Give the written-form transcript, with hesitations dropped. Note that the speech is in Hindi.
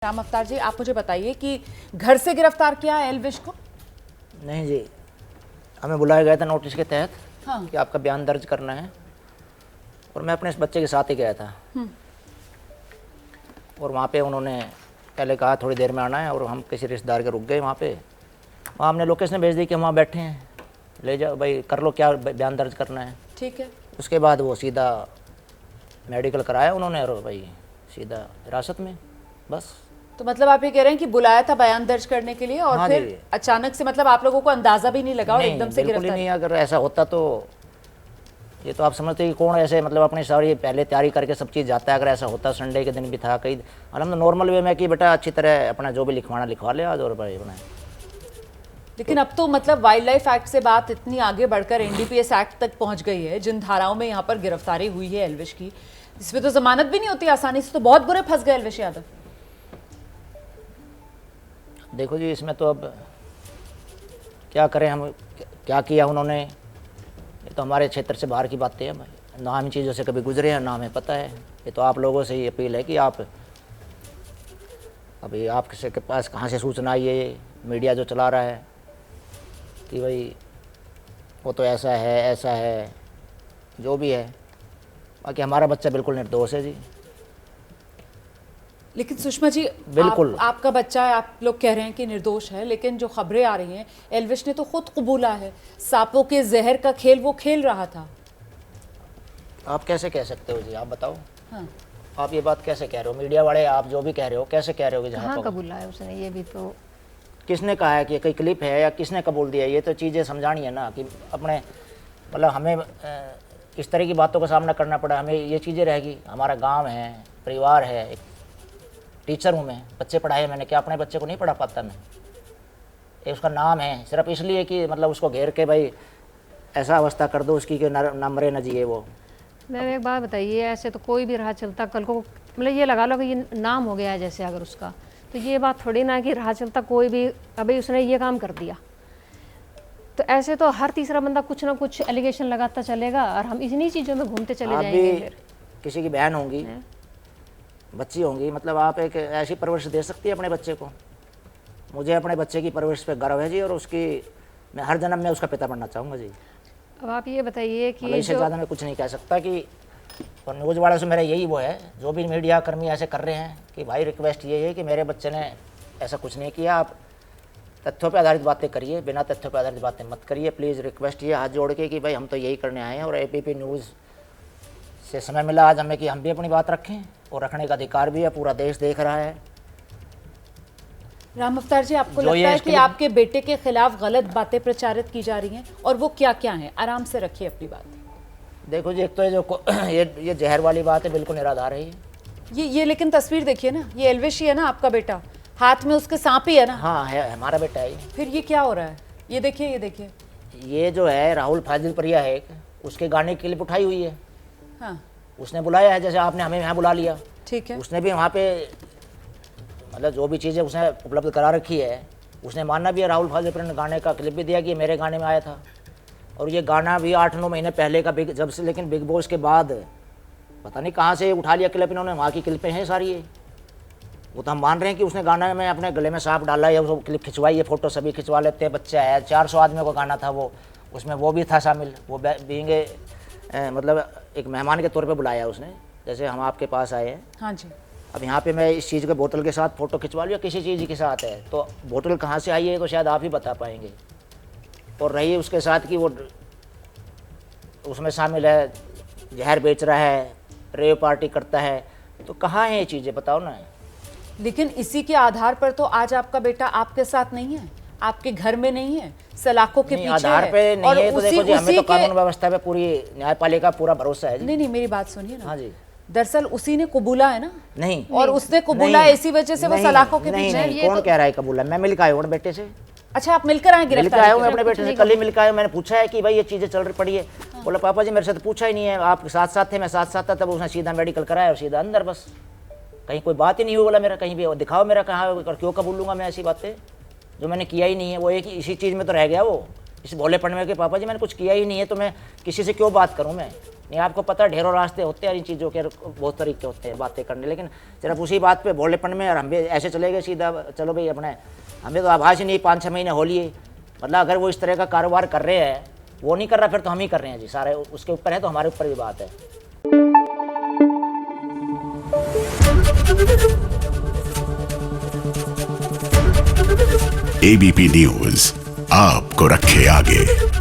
राम अवतार जी, आप मुझे बताइए कि घर से गिरफ्तार किया है एल्विश को? नहीं जी, हमें बुलाया गया था नोटिस के तहत। हाँ। कि आपका बयान दर्ज करना है, और मैं अपने इस बच्चे के साथ ही गया था। और वहाँ पे उन्होंने पहले कहा थोड़ी देर में आना है, और हम किसी रिश्तेदार के रुक गए वहाँ पे। वहाँ हमने लोकेशन भेज दी कि हम वहाँ बैठे हैं, ले जाओ भाई, कर लो क्या बयान दर्ज करना है। ठीक है। उसके बाद वो सीधा मेडिकल कराया उन्होंने, और भाई सीधा हिरासत में बस। तो मतलब आप ये कह रहे हैं कि बुलाया था बयान दर्ज करने के लिए, और हाँ फिर जी। अचानक से, मतलब आप लोगों को अंदाजा भी नहीं लगा और नहीं, एकदम से बिल्कुल ही गिरफ्तार? नहीं। अगर ऐसा होता तो ये तो आप समझते कि कौन ऐसे, मतलब अपनी सारी पहले तैयारी करके सब चीज़ जाता है। अगर ऐसा होता, संडे के दिन भी था कई, और हम नॉर्मल वे में कि बेटा अच्छी तरह अपना जो भी लिखवाना लिखवा ले आज, और भाई बनाए। लेकिन अब तो मतलब वाइल्ड लाइफ एक्ट से बात इतनी आगे बढ़कर एनडीपीएस एक्ट तक पहुंच गई है, जिन धाराओं में यहाँ पर गिरफ्तारी हुई है एल्विश की, इसमें तो जमानत भी नहीं होती आसानी से। तो बहुत बुरे फंस गए एल्विश यादव। देखो जी, इसमें तो अब क्या करें हम, क्या किया उन्होंने, ये तो हमारे क्षेत्र से बाहर की बातें हैं भाई। ना हम इन चीज़ों से कभी गुजरे हैं, ना हमें पता है। ये तो आप लोगों से ही अपील है कि आप अभी आपके के पास कहाँ से सूचना आई है, ये मीडिया जो चला रहा है कि भाई वो तो ऐसा है जो भी है। बाकी हमारा बच्चा बिल्कुल निर्दोष है जी। लेकिन सुषमा जी, बिल्कुल। आपका बच्चा है, आप लोग कह रहे हैं कि निर्दोष है, लेकिन जो खबरें आ रही हैं, एल्विश ने तो खुद कबूला है, सांपों के जहर का खेल वो खेल रहा था। आप कैसे कह सकते हो जी, आप बताओ। हाँ। आप ये बात कैसे कह रहे हो, मीडिया वाले आप जो भी कह रहे हो, कैसे कह रहे हो कि जहाँ कहाँ कबूला है उसने? ये भी तो किसने कहा है कि कोई क्लिप है, या किसने कबूल दिया? ये तो चीज़ें समझानी है ना, कि अपने मतलब हमें इस तरह की बातों का सामना करना पड़ा। हमें ये चीज़ें रहेगी, हमारा गांव है, परिवार है, एक टीचर हूँ मैं, बच्चे पढ़ाए मैंने, क्या अपने बच्चे को नहीं पढ़ा पाता मैं? ये उसका नाम है, सिर्फ इसलिए कि मतलब उसको घेर के भाई ऐसा अवस्था कर दो उसकी कि न मरे न जिए वो। मेरे एक बात बताइए, ऐसे तो कोई भी राह चलता कल को, मतलब ये लगा लो कि ये नाम हो गया है जैसे अगर उसका, तो ये बात थोड़ी ना कि राह चलता कोई भी अभी उसने ये काम कर दिया, तो ऐसे तो हर तीसरा बंदा कुछ ना कुछ एलिगेशन लगाता चलेगा, और हम इन्हीं चीज़ों में घूमते चले आप जाएंगे। भी फिर किसी की बहन होंगी, बच्ची होंगी, मतलब आप एक ऐसी परवरिश दे सकती है अपने बच्चे को। मुझे अपने बच्चे की परवरिश पे गर्व है जी, और उसकी मैं हर जन्म में उसका पिता बनना चाहूँगा जी। अब आप ये बताइए कि इससे ज़्यादा मैं कुछ नहीं कह सकता। कि और न्यूज़ वालों से मेरा यही वो है, जो भी मीडिया कर्मी ऐसे कर रहे हैं, कि भाई रिक्वेस्ट ये है कि मेरे बच्चे ने ऐसा कुछ नहीं किया, आप तथ्यों पे आधारित बातें करिए, बिना तथ्यों पे आधारित बातें मत करिए प्लीज़। रिक्वेस्ट ये हाथ जोड़ के कि भाई हम तो यही करने आए हैं, और एबीपी न्यूज़ से समय मिला आज हमें कि हम भी अपनी बात रखें, और रखने का अधिकार भी है, पूरा देश देख रहा है। राम अवतार जी, आपको लगता है कि आपके बेटे के खिलाफ गलत बातें प्रचारित की जा रही हैं, और वो क्या क्या हैं? आराम से रखिए अपनी बात। देखो जी, एक तो ये जहर वाली बात है, बिल्कुल निराधार है ये लेकिन तस्वीर देखिए ना, ये एल्विश ही है ना आपका बेटा, हाथ में उसके सांप ही है ना? हाँ है, हमारा बेटा है। फिर ये क्या हो रहा है? ये देखिए, ये देखिए, ये जो है राहुल फाजिल प्रिया है, उसके गाने की क्लिप उठाई हुई है। हाँ उसने बुलाया है, जैसे आपने हमें यहाँ बुला लिया, ठीक है। उसने भी वहाँ पे मतलब जो भी चीज़ें उसने उपलब्ध करा रखी है, उसने मानना भी है। राहुल फाजिल ने गाने का क्लिप भी दिया कि मेरे गाने में आया था, और ये गाना भी 8-9 महीने पहले का जब से, लेकिन बिग बॉस के बाद पता नहीं कहाँ से उठा लिया क्लिप इन्होंने। वहाँ की क्लिपें हैं सारी ये, वो तो हम मान रहे हैं कि उसने गाना में अपने गले में सांप डाला है, वो क्लिप खिंचवाई है, फ़ोटो सभी खिंचवा लेते हैं। बच्चा है, 400 आदमियों का गाना था वो, उसमें वो भी था शामिल। वो बीइंग मतलब एक मेहमान के तौर पे बुलाया उसने, जैसे हम आपके पास आए हैं। हाँ जी। अब यहाँ पे मैं इस चीज़ के बोतल के साथ फ़ोटो खिंचवा लूँ या किसी चीज़ के साथ है, तो बोतल कहाँ से आई है तो शायद आप ही बता पाएंगे। और रही उसके साथ कि वो उसमें शामिल है, जहर बेच रहा है, रेव पार्टी करता है, तो कहाँ है ये चीज़ें बताओ ना। लेकिन इसी के आधार पर तो आज आपका बेटा आपके साथ नहीं है, आपके घर में नहीं है, सलाखों के पीछे आधार है। पे नहीं और है तो देखो जी, हमें तो के कानून व्यवस्था पे पूरी न्यायपालिका पूरा भरोसा है जी। नहीं, मेरी बात सुनिए ना। हाँ जी। दरअसल उसी ने कबूला है ना। नहीं, और उसने कबूला है, इसी वजह से वो सलाखों के नहीं, पीछे है। नहीं, कौन कह रहा है कबूला? मैं मिल के आया हूँ बेटे से। अच्छा, आप मिलकर आए? मिलकर आया हूँ मैं अपने बेटे से, कल ही मिलकर आया। मैंने पूछा है कि भाई ये चीज़ें चल रही पड़ी है। बोला पापा जी मेरे से तो पूछा ही नहीं है, आप साथ साथ थे, मैं साथ साथ था, तब उसने सीधा मेडिकल कराया और सीधा अंदर, बस कहीं कोई बात ही नहीं हुई। बोला मेरा कहीं भी दिखाओ, मेरा कहाँ, क्यों कबूल लूँगा मैं ऐसी बातें जो मैंने किया ही नहीं है। वो एक ही इसी चीज़ में तो रह गया वो, इस भोलेपन में कि पापा जी मैंने कुछ किया ही नहीं है, तो मैं किसी से क्यों बात करूँ मैं। नहीं आपको पता है ढेरों रास्ते होते हैं इन चीज़ों के, बहुत तरीके होते हैं बातें करने, लेकिन सिर्फ उसी बात पे भोलेपन में और हम भी ऐसे चले गए सीधा, चलो भाई अपने हमें तो आभास ही नहीं 5-6 महीने हो लिए। मतलब अगर वो इस तरह का कारोबार कर रहे हैं, वो नहीं कर रहा फिर तो हम ही कर रहे हैं जी, सारे उसके ऊपर है तो हमारे ऊपर भी बात है। एबीपी न्यूज आपको रखे आगे।